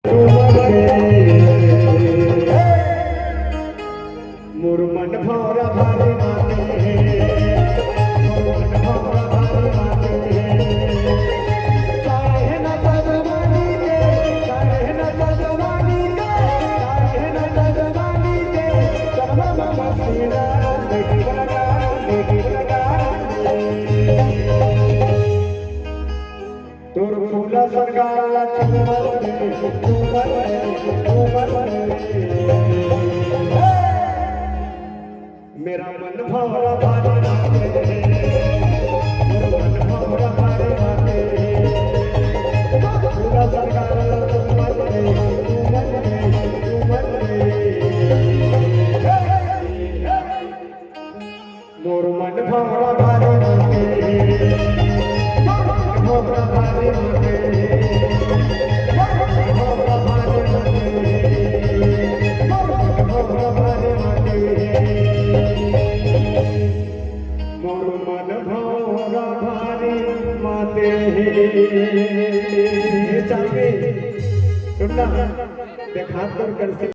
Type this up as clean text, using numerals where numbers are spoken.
मोर मन भौरा भारी माते मोर मन भौरा भारी माते चाहे न जजवानी के चाहे न जजवानी के चाहे न जजवानी के चरमा मामा सीना देखी लगा तोर फूला सरगाला चुमर मेरा मन भौरा भारी माते मेरा मन भौरा भारी माते फूला सरगाला चुमर मोर मन भौरा भारी माते भौरा भारी माते भौरा भारी माते भौरा भारी माते मोर मन भौरा भारी माते चल गई सुनना देखा तो कर